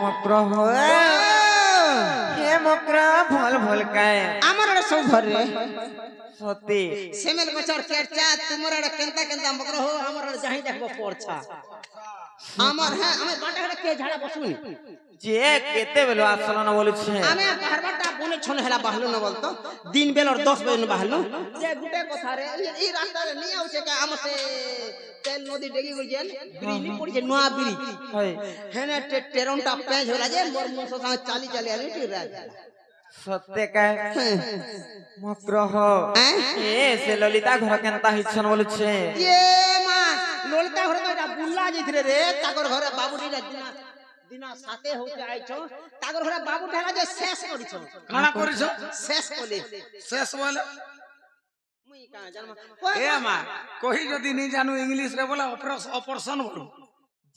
মগ্রহ হে মগ্র ভল ভল কায় আমার সব ঘরে সত্যি সেমেল গছর কেরচা তোমার কেনতা কেনতা মগ্র হো আমার যাই দেখবো পড়ছা আমার হ্যাঁ আমি বাটাটা কে ঝাড়া বসুনি যে কেতে বেলো আসল না বলছে আমি বারবারটা বনে ছনে হেলা বাহলু না বলতো দিন বেলর 10 বজে বাহলু যে গুটে কথা রে এই রাস্তারে নিয়ে আউছে কে আমতে তেল নদী ডেগি গইছেন ব্রিজ পড়ছে নোয়া ব্রিজ হয় হেনে টেরনটা পেজ হলা যে মোর মুখ সঙ্গে চালি চালি আনি টি রাত সত্যি কায় মগ্রহ এ সে ললিতা ঘর কেনতা হিছন বলছে এ মা ললিতা ঘরে তো এটা বুল্লা যাইতরে রে তাকর ঘরে বাবুটি দিনা দিনা সাথে হইতে আইছো তাকর ঘরে বাবু ঢালা যে শেষ করিছো কানা করিছো শেষ কলি শেষ বলে মুই কা জানমা এ মা কহি যদি নি জানু ইংলিশ রে বলে অপারেশন বলু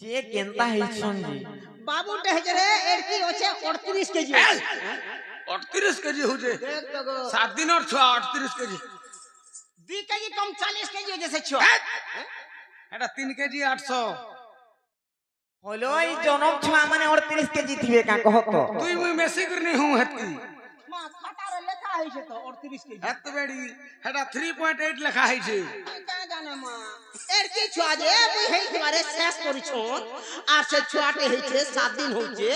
যে কেনতা হিছন জি বাবু ঢেজে রে এর কি আছে 38 কেজি 38 কেজি হচ্ছে দেখ তো গো 7 দিনের ছ 38 কেজি 2 কেজি কম 40 কেজি হইছে ছ এটা 3 কেজি 800 হলো এই জনম ছোয়া মানে 38 কেজি থিবে কা কহত তুই মুই মেসি করনি হুঁ হেতকি মা খাটারে লেখা হইছে তো 38 কেজি হেত বেড়ি এটা 3.8 লেখা হইছে কা জানে মা এর কি ছোয়া যে মুই হেই তোমারে শেষ করিছো আর সে ছোয়াটে হইছে 7 দিন হইছে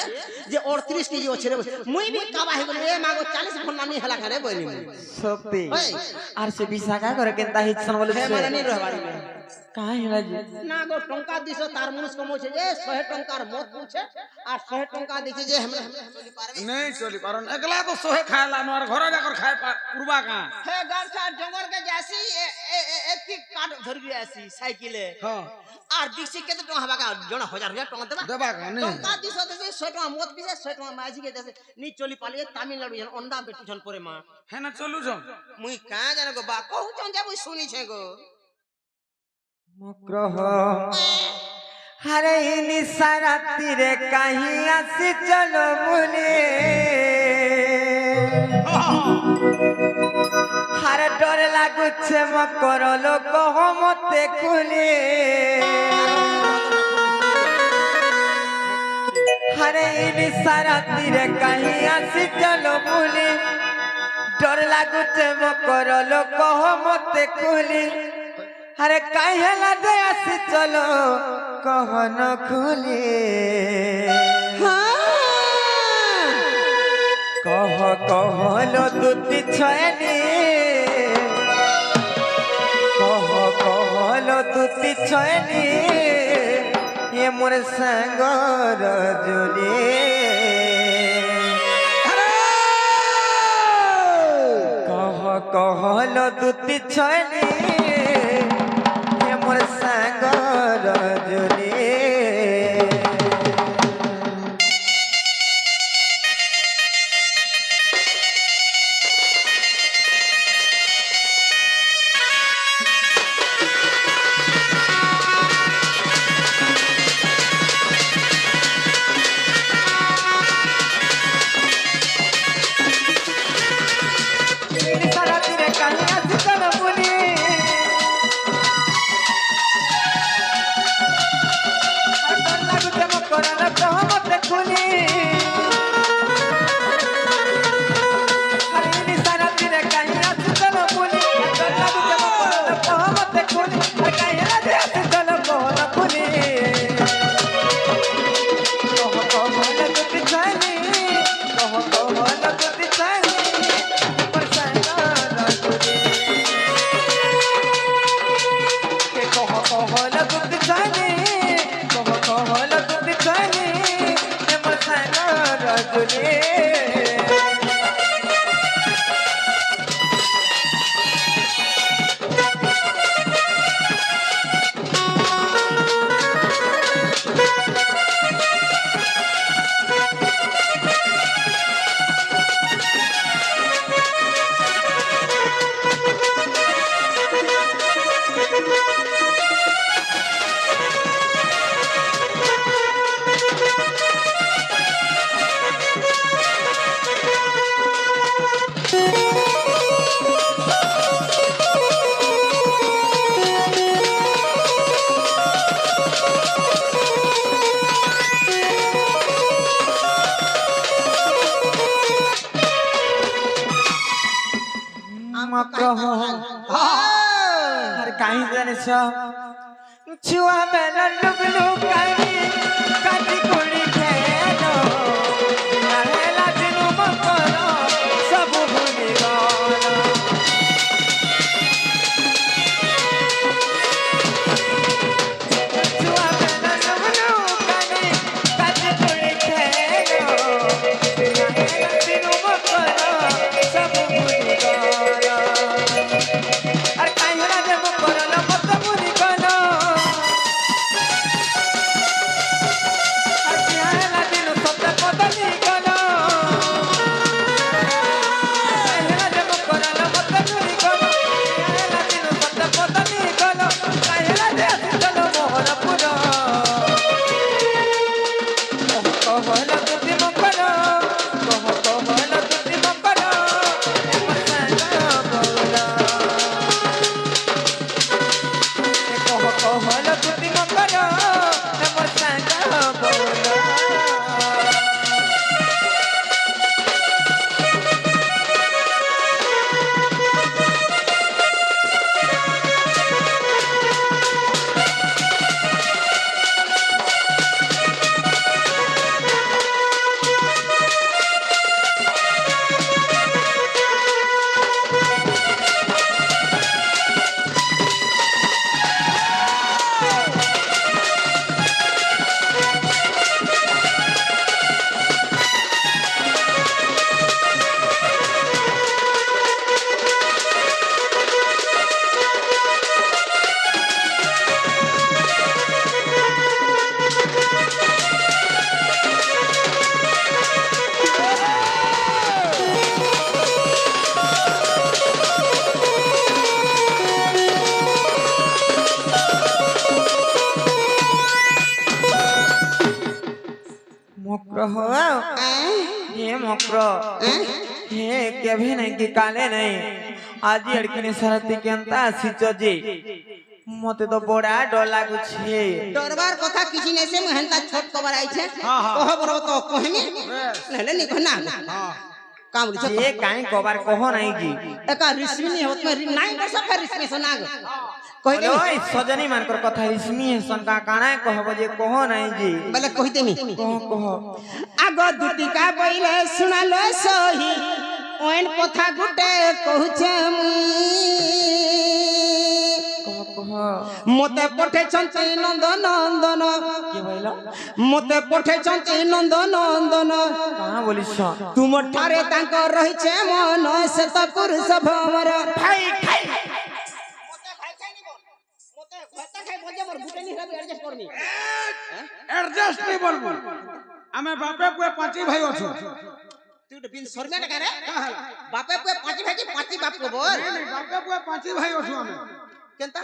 যে 38 কেজি আছে রে মুই বি কাবা হে বলে মাগো 40 ফোন নামি হেলা করে বইনি সত্যি ওই আর সে বিশাখা করে কেনতা হিছন বলছে হে মানে নি রহবারি কাই হেলা জি না গো টঙ্কা দিছো তার মুনুষ কমছে যে 100 টঙ্কার মত পুছে আর 100 টঙ্কা দিছে যে আমরা চলি পারবে नहीं चली पारन एकला तो सोहे खायला नर घर जाकर खाए पुरबा का हे गारसा जंगल के जासी एक की काट धर गई आसी साइकिले हां আর দিছে কত টাকা হবা কা জন 1000 টাকা দেবা देबा का नहीं টঙ্কা দিছো তো 100 টাকা মত দিছে 100 টাকা মাঝি কে দেছে নি চলি পালিয়ে তামিলনাড়ু যেন অন্ডা বেটি ছন পরে মা है ना चलू जो মুই কা জানো গো বা কহু চন যে মুই শুনিছে গো মগ্রহ হরে নিশা রাত্রিরে কাহি আসি চলো বলে হারে ডর লাগুছে মকর লোক মতে খুলে হরে নিশা রাত্রিরে কাহি আসি চলো বলে ডর লাগুছে মকর লোক মতে খুলে আরে কাই হেলা দে আসি চলো কহন খুলে কহ কহলো দুটি ছয়নি কহ কহলো দুটি ছয়নি এ মোর সাঙ্গর জুলি কহ কহলো দুটি ছয়নি মোর সাঙ্গর জুলি সারা দিনে কাহিনী আছে চলো বলি हो अरे काहे जानिस छुआ बेला लुगलु कानी काटी कोड़ी खेलो रहेला दिनु मकरो सब भूली गलो छुआ बेला लुगलु कानी काटी कोड़ी खेलो रहेला दिनु मकरो सब भूली गलो अरे काहे राजे मकरो मत भूली गलो मक्र हो ये मक्र ये कभी नहीं कि काले नहीं आज लड़की सरती केनता सिचो जी मते तो बड़ा डर लागु छे डरबार कथा किछि नै से महंता छोट कबर आइ छे कह बरो तो कहमी नहले नि कहना काम रि ये काई कबार कहो नहीं जी एका रिश्मी होत में नहीं कर सके रिश्मी सनाग कहि दे ओए सजनी मानकर कथा रिश्मी है संका काना कहबो जे कहो नहीं जी बले कहि देमी कहो आगो दुतिका बइले सुनालो सही ओन कथा गुटे कहूछे मते पठे चंचे नंद नंदन के भइलो मते पठे चंचे नंद नंदन कहां बोलिस तुम ठारे तांक रहि छे मन से त पुरुष भवर खाई खाई मते खाई खाई नि बोल मते घटा खाई बजे मोर गुटे नि हबे एडजस्ट करनी एडजस्ट नहीं बोलबो हमें बापे पुए पांची भाई अछु तू तो बिन शर्मा का रे बापे पुए पांची भाई की पांची बाप को बोल नहीं बापे पुए पांची भाई अछु हमें केनता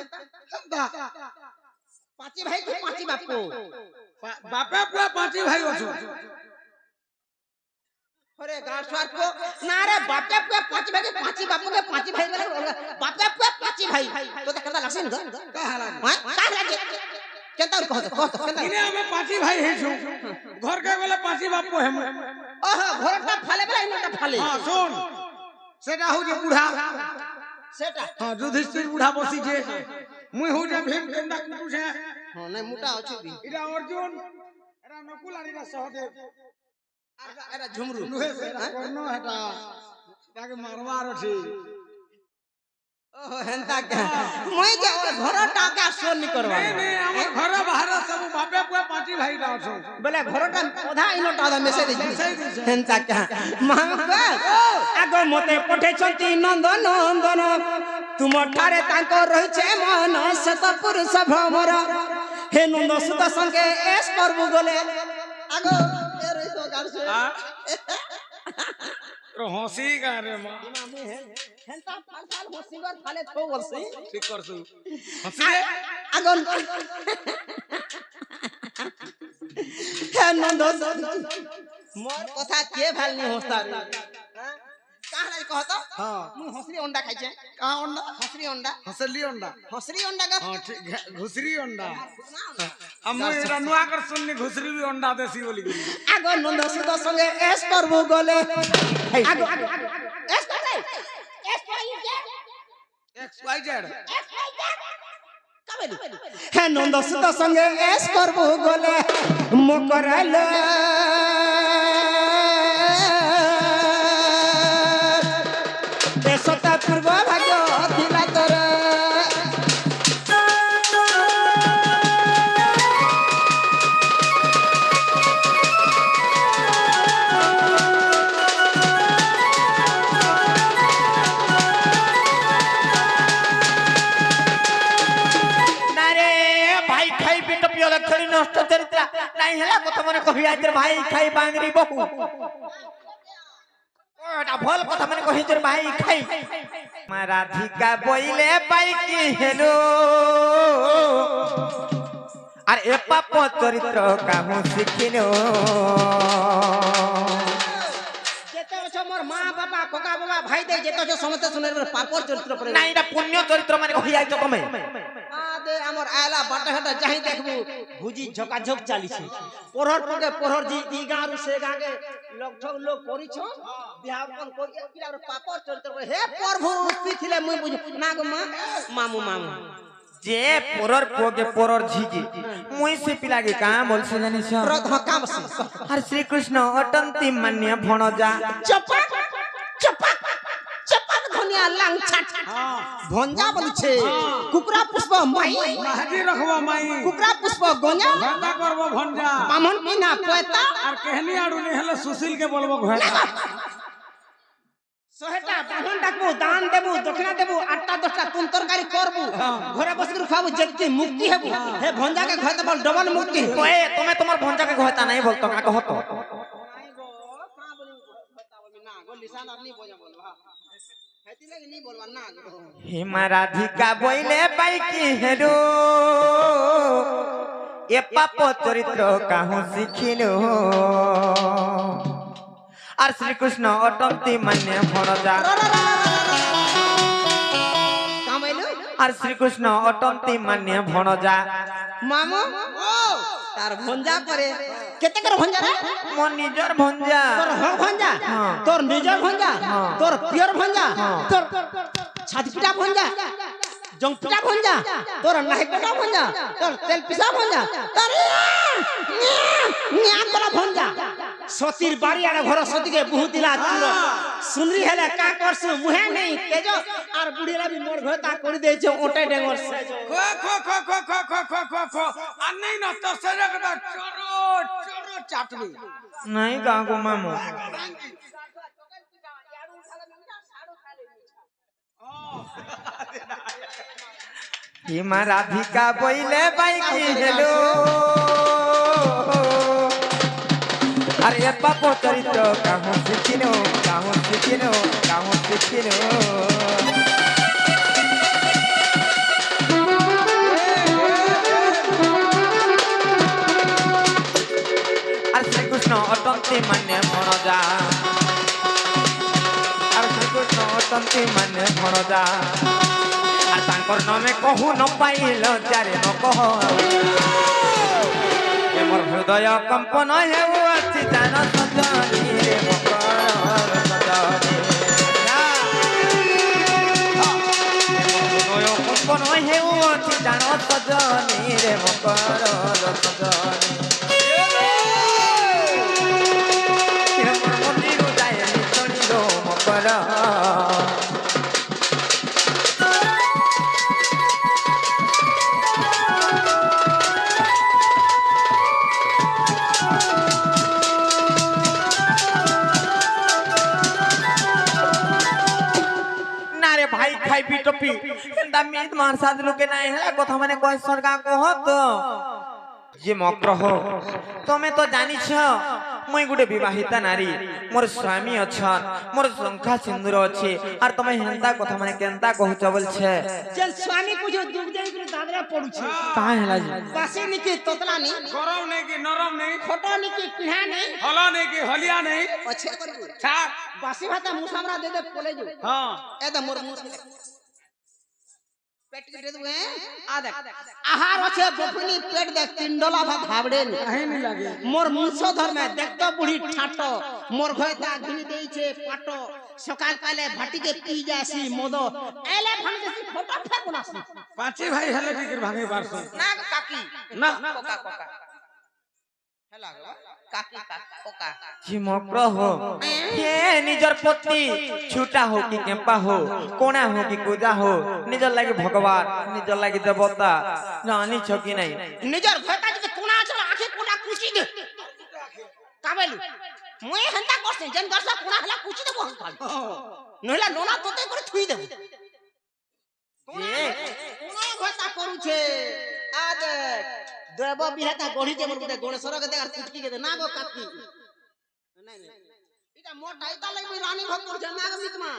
पांची भाई की पांची बाप को बापे पुए पांची भाई अछु अरे गाछवार को ना रे बापे पुए पांची भाई की पांची बाप को पांची भाई बोले बापे पुए पांची भाई तो करता लगसे न का हाला का लागे केनता कह केनता इने हमें पांची भाई है छु घर के बोले पांची बाप को हम ओह घरटा फाले बेला इनटा फाले हां सुन सेटा हो जे बूढ़ा सेटा हां युधिष्ठिर बूढ़ा बसी जे मुई हो जे भीम केंदा कुटु छे हां नै मोटा अछि भी इरा अर्जुन एरा नकुल आनी रा सहदेव एरा झुमरू नुहे से करनो हटा ताके मारवार अछि ओह हेंता के মই जे घरटा का सोन नि करवा नहीं हमर घर बाहर सब बापे पुए पांची भाई रा छु बोले घरटा ओधा इनटा दा मेसेज दे हेंता के मांग आगो मते पठे छंती नंद नंदन तुम ठारे तांक रहि छे मन सत पुरुष भ्रमर हे नंद सुत संगे एस करबु गले आगो ए रहि तो गाड़ से तो हंसी का रे मां हेंता फाल होसिगर फाले थो बोलसी ठीक करसु हंसी रे आगो हे नंद मोर कथा के भालनी होस्ता रे कहां रे कहत हां मु हसरी अंडा खाइ छे का अंडा हसरी अंडा हसली अंडा हसरी अंडा का हां ठीक घुसरी अंडा हम एरा नुआ कर सुननी घुसरी भी अंडा देसी बोली गई आगो नंद सुत संगे एस करबु गले आगो एस कर रे एस कर XYZ কাবেলি হে নন্দসুত সঙ্গে এস করব গলে মকরাল এসতা পূর্ব ভাগ্য দিলা তোর নষ্ট চরিত্র নাই হেলা কথা মনে কহি আইতের ভাই খাই বাংরি বহু ওটা ভল কথা মনে কহি তোর ভাই খাই মা রাধিকা বইলে পাই কি হেলো আর এ পাপ চরিত্র কাহু শিখিলো মোর মা বাবা কোকা বাবা ভাই দে যেত সমস্ত শুনে পাপর চরিত্র করে না এটা পুণ্য চরিত্র মানে কহি আইতো তুমি আদে আমার আয়লা বাটা ঘাটা যাই দেখবো ভুজি ঝকাঝক চালিছে পরহর পকে পরহর জি ই গাঁর সে গাঁকে লকঠক লোক করিছ বিহার কোন কই কিলা পাপর চরিত্র করে হে প্রভু পিছিলে মুই বুঝ না গো মা মামু মামু যে পরর পগে পরর ঝিজি মুই সে পিলাগে কা বলছে জানিস কাম আর শ্রীকৃষ্ণ অটন্তি মান্য ভণজা চপাক চপাক চপাক ধনিয়া লাং ছাট ভঞ্জা বলছে কুকুরা পুষ্প মাই মাহাজি রাখবা মাই কুকুরা পুষ্প গঞ্জা ঘটা করব ভঞ্জা বামন পিনা পয়তা আর কেহনি আড়ুনি হলে সুশীল কে বলবো ঘটা সহেটা বামন ডাকবো দান দেবো দক্ষিণা দেবো 8টা 10টা তুন তরকারি করবো ঘরে বসে খাবো যেতি মুক্তি হেবো হে ভঞ্জাকে ঘরে বল ডবল মুক্তি ওয়ে তুমি তোমার ভঞ্জাকে ঘয়তা নাই বলতো কাকে হতো নাই গো কা বলি ঘটা বলি না গো লিসান আপনি বোঝা বলবা হেতি লাগি নি বলবা না গো হে মা রাধিকা বইলে পাই কি হেলো এ পাপ চরিত্র কাহু শিখিলো আর শ্রীকৃষ্ণ অটন্তি মান্য ভণজা কামাইলো আর শ্রীকৃষ্ণ অটন্তি মান্য ভণজা মামু তার ভঞ্জা করে কেতে করে ভঞ্জা রে মোর নিজর ভঞ্জা তোর হক ভঞ্জা হ্যাঁ। তোর নিজর ভঞ্জা হ্যাঁ। তোর পিওর ভঞ্জা হ্যাঁ। তোর ছাতিপিটা ভঞ্জা জংপিটা ভঞ্জা তোর নাহিপিটা ভঞ্জা তোর তেল পিসা ভঞ্জা তোর নিয়া করা ভঞ্জা সতীর বাড়ি আড়ে ঘর সতীকে বহু দিলা চুর সুন্দরী হেলে কা করছু মুহে নেই তেজ আর বুড়িলা বি মোর ঘতা করে দেছ ওটে ডেঙ্গর সেজ খো খো খো খো খো খো খো খো খো আর নেই না তো সেরে কথা চরো চরো চাটবি নাই গাগো মামু হে মা রাধিকা বইলে পাই কি হেলো আর এ পাপ চরিত্র কাহু শিখিলো কাহু শিখিলো কাহু শিখিলো আর শ্রীকৃষ্ণ অটন্তি মান্য ভণজা আর শ্রীকৃষ্ণ অটন্তি মান্য ভণজা আর তাঙ্কর নামে কহু ন পাইল যারে ন কহ মোর হৃদয় কম্পন হেউ আছে জান সজনী রে মকর সজনী হৃদয় কম্পন হেউ আছে জান সজনী রে মকর সজনী মন্দির যায় নিচড়িল মকর ভাই খাইবি টপি দামি তোমার সাথে লোকে নাই হ্যাঁ কথা মানে কয় সরকার কহত যে মগ্রহ তুমি তো জানিছ মুই গুটে বিবাহিতা নারী মোর স্বামী অছন মোর সংখ্যা সিন্দুর আছে আর তুমি হেন্তা কথা মানে কেনতা কহুছ বলছে যেন স্বামী কুছো দুধ দেই করে দাদরা পড়ুছে কাহ হেলা জি বাসি নিকি তোতলা নি গরম নেই কি নরম নেই ফটো নিকি পিহা নি হলা নেই কি হলিয়া নেই অছে করবু ছাড় বাসি ভাতা মুসামরা দে দে পলে যু হ্যাঁ এদা মোর মুস पेट के दे दुए आ देख आहार আছে বফুনি পেট দেখ তিন ডলা ভাত হাবড়ে নি কাহে নি লাগে মোর মুছ ধর্মে দেখ তো বুড়ি ঠাট মোর ঘয়তা ঘিনি দেইছে পাট সকাল কালে ভাটিকে পি যাসি মদ এলে ভাঙি দেসি ফটো ফেক বনাসি পাঁচে ভাই হেলে টিকের ভাঙে পারছ না কাকি না কোকা কোকা হেলা গো কাকি কোকা झिमक्र हो हे निजर पति छुटा हो कि केम्पा हो कोना हो कि पूजा हो निजर लागी भगवान निजर लागी देवता जानी छ कि नहीं নিজের ঘয়তা যদি কোনা আছে আখে কোনা কুচি দে কাবেলু মই হেন্তা করছে যেন দর্শা কোনা হলা কুচি দেব খালি নহিলা নোনা তোতে করে থুই দেব जे কোনা ঘয়তা করুছে আ দেখ দেব বিহাতা গড়ি যে মোর গুতে গণেশ্বর কে দেখ আর কুটকি কে দে না গো কাকি নাই নাই এটা মোটা এটা লাগি রানী ভক্ত করছে না গো মিতমা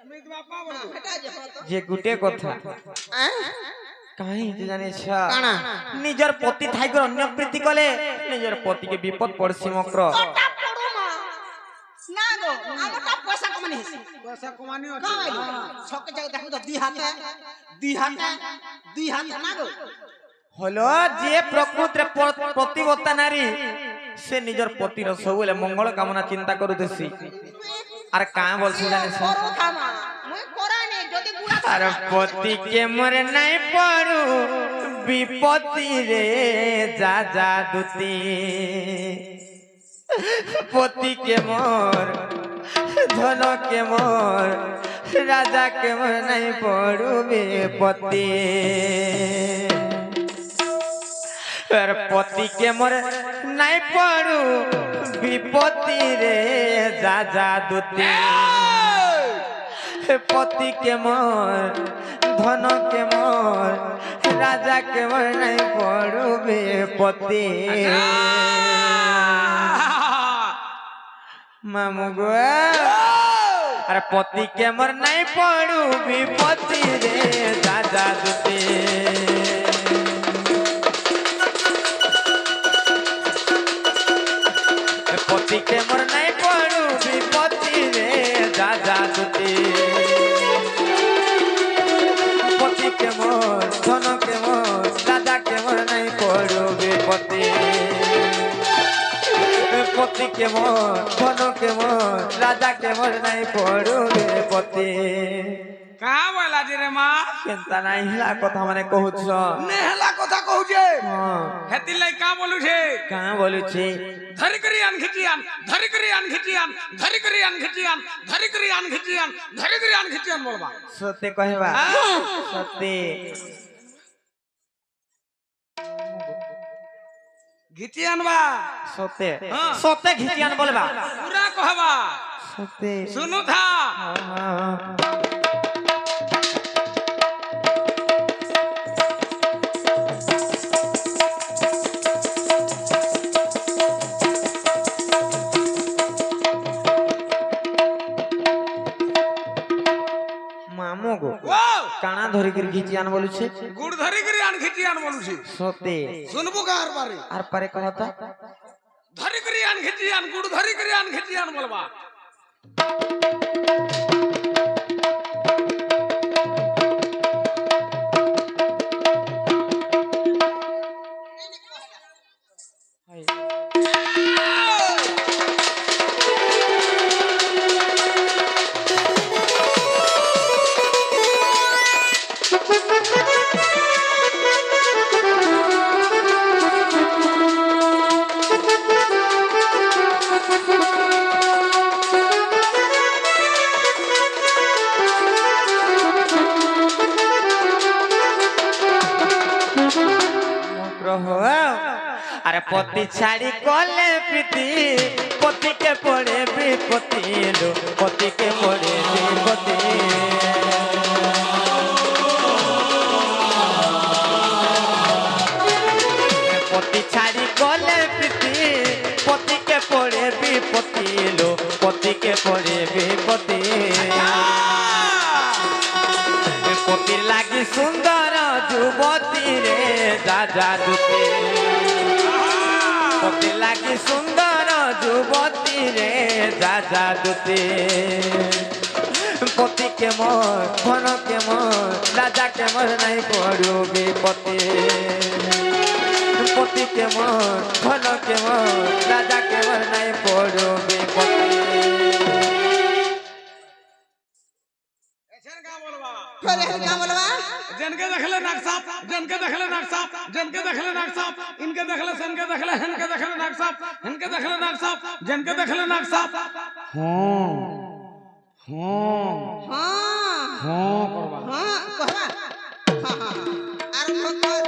মিতমা পাবো হেটা যে হল তো जे गुटे कथा হ্যাঁ काहे जे जाने छ কানা निजर पति थाई कर अन्य प्रीति कले निजर पति के विपद पड़सी मक्र ওটা পড়ো মা না গো আমারটা পয়সা কমানি হেসি পয়সা কমানি আছে কামাইলো ছকে জায়গা দেখো তো দি হাতে না গো হলো যে প্রকৃতির প্রতিবত্তা নারী সে নিজের পতির ସବୁବେଳେ মঙ্গল কামনা চিন্তা করুতেছি আর কাঁ বলছে জানিস করো খামা মই করানি যদি বুড়া আর পতি কে মরে নাই পড়ু বিপত্তি রে যা যা দুতি পতি কে মোর ধন কে মোর রাজা কে মোর নাই পড়ু বিপত্তি আর পতি কে মোর নাই পড়ু বিপত্তি রে যা যা দুতি पति के मोर धन के मोर राजा के मोर नहीं पड़ू बेपति मामू गो अरे पति के मोर नहीं पड़ू विपत्ति रे राजा दुते पति के मोर नहीं पड़ू विपत्ति रे राजा दुते पति के मोर धन के मोर राजा के मोर नहीं पड़ू विपत्ति पति के मोर धन के मोर राजा के मोर नहीं पड़ू विपत्ति কাহা বলা যে রে মা केनता नहीं हिला कथा माने कहू छ নেহলা কথা কহুছে हां হেতির লাই কা বলুছে कहां बोलू छी ধরি করি আন খিচিয়ান ধরি করি আন খিচিয়ান ধরি করি আন খিচিয়ান ধরি করি আন খিচিয়ান ধরি করি আন খিচিয়ান বলবা सत्य कहबा सत्य খিচিয়ান বা सत्य हाँ। सत्य घिचियान बोलबा পুরা কহবা सत्य सुनु था हां मामू गो ও काना धरी कर घिचियान बोलू छे গুড় ধরি করি আন খিচিয়ান বলুছি सत्य শুনবো কার পারে আর পারে कहता ধরি করি আন খিচিয়ান গুড় ধরি করি আন খিচিয়ান বলবা अरे पति छाड़ी कले प्रीति पति के पड़े विपत्ति लो पति के पड़े विपत्ति पति छाड़ी कले प्रीति पति के पड़े विपत्ति लो पति के पड़े विपत्ति पति लागी सुंदर युवती रे राजा दुते पति लागी सुंदर युवती रे राजा दुते पति के मोर धन के मोर রাজা কেমন নাই পড়ু বিপতি পতি কেমন ধন কেমন রাজা কেমন নাই পড়ু বিপতি ऐसे का बोलबा फिर क्या बोलबा जनके देखले नागसाप जनके देखले नागसाप जनके देखले नागसाप इनके देखले सनके देखले हनके देखले नागसाप हनके देखले नागसाप जनके देखले नागसाप हां करबा कहबा हां आरंभ कर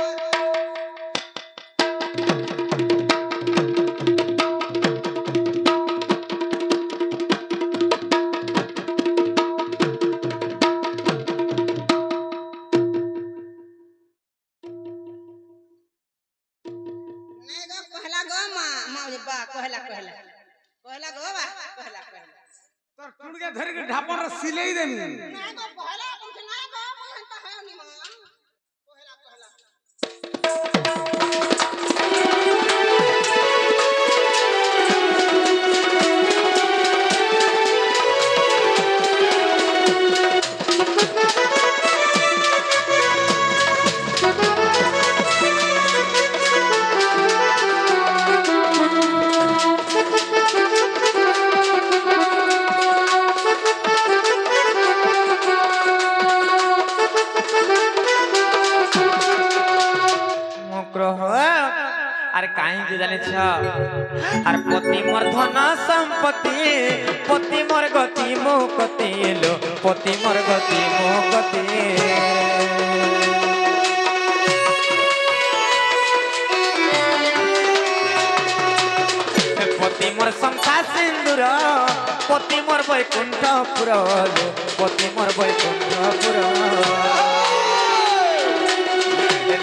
तर टुडके धरि के ढापर सिलाई देनी আর কাহিঁকি জানিছ আর পতি মোর ধন সম্পত্তি পতি মোর গতি মুকতি লো পতি মোর গতি মুকতি পতি মোর সংসা সিন্দুর পতি মোর বৈকুণ্ঠপুর লো পতি মোর বৈকুণ্ঠপুর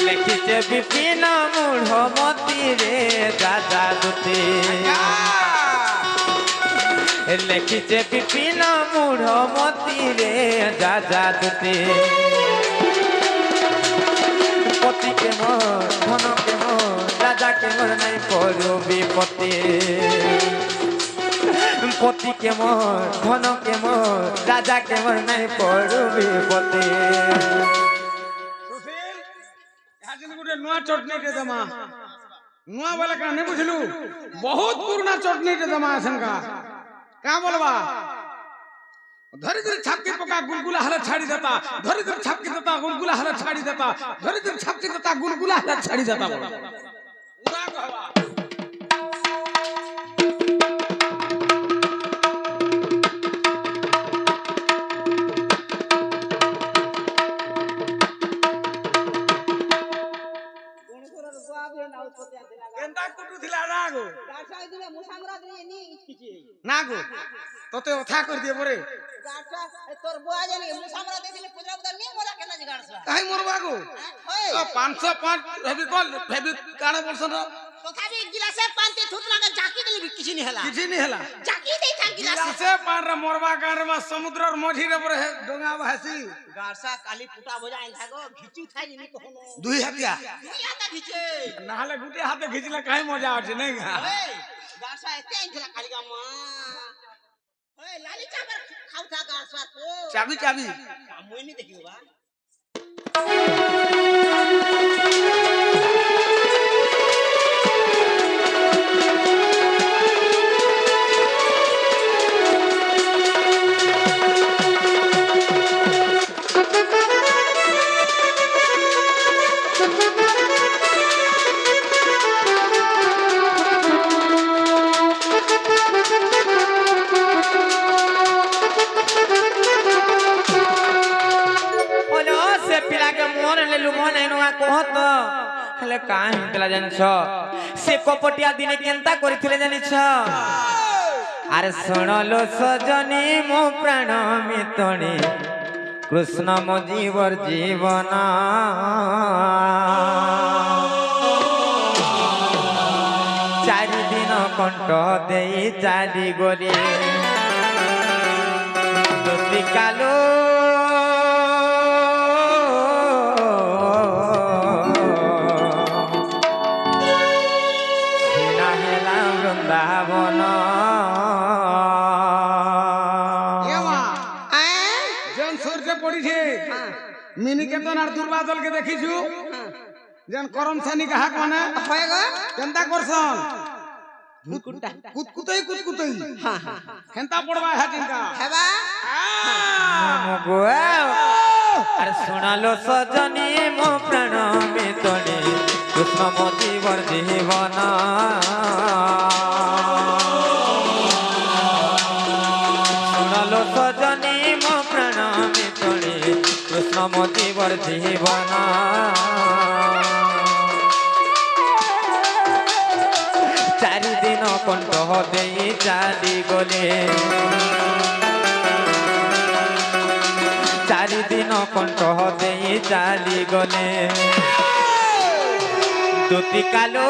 লিখিছে বিপিন মূঢ় মতি রে দাদা দুতি লিখিছে বিপিন মূঢ় মতি রে দাদা দুতি পতি কেমন ধন কেমন রাজা কেমন নাই পড়ু বিপতি পতি কেমন ধন কেমন রাজা কেমন নাই পড়ু বিপতি नुआ चटनी के दमा नुआ वाला का नहीं बुझलू बहुत पुराना चटनी के दमा असन का बोलबा धरी धरी छापकी पका गुलगुला हला छाड़ी देता धरी धरी छापकी देता गुलगुला हला छाड़ी देता धरी धरी छापकी देता गुलगुला हला छाड़ी देता बोला उड़ा कहवा केंता कुटु थिला नागो गाछा दिने मुसामरा दिने नी किछि नागो तते ओथा कर दिए बरे गाछा तोर बुआ जानी मुसामरा दे दिने पुजरा बुदा नी मोरा केना जी गाछा काई मोरबागो ओए 505 हेबी काणे बोलसन तथापि गिलासे पानते थुतला के जाकी देले भी किछि नी हला किछि नी हला जाकी देई था गिलासे गिलासे पान रे मोरबा कारे मा समुद्र और मझी रे बरे डोंगा भासी गाछा काली फुटा बजाइन थागो घिचू थाई नी कहनो दुई हतिया दुई हाथ घिचे नाले गुटे हाथे घिचले काई मजा आछे नहीं गा ओए गाछा एते इंजला काली गा मा ओए लाली चाबर खाउ था गाछा तो चाबी चाबी मोई नी देखियो बा से कपटिया दिने केंता करथिले जानिछ अरे सुनलो सजनी मो प्राण मितणी कृष्ण मो जीवर जीवन चारि दिन कंठ देई चाली गोरी दुति कालो वृंदावन जन सूर्य पड़ी छे মিনি কেতন আর দুর্বাদলকে দেখিছু যেন করম সানি কাহাক মানে হয় গো কেনতা করছন মুকুটটা কুতকুতই কুতকুতই হ্যাঁ হ্যাঁ হেনতা পড়বা হাটিনকা হেবা আর শোনালো সজনী মো প্রাণ মিতনে কৃষ্ণ মতিবর জীবন শোনালো সজনী মো প্রাণ মিতনে কৃষ্ণ মতিবর জীবন চারিদিন কণ্ঠ দেই চালি গলে চারিদিন কণ্ঠ দেই চালি গলে দুটি কালো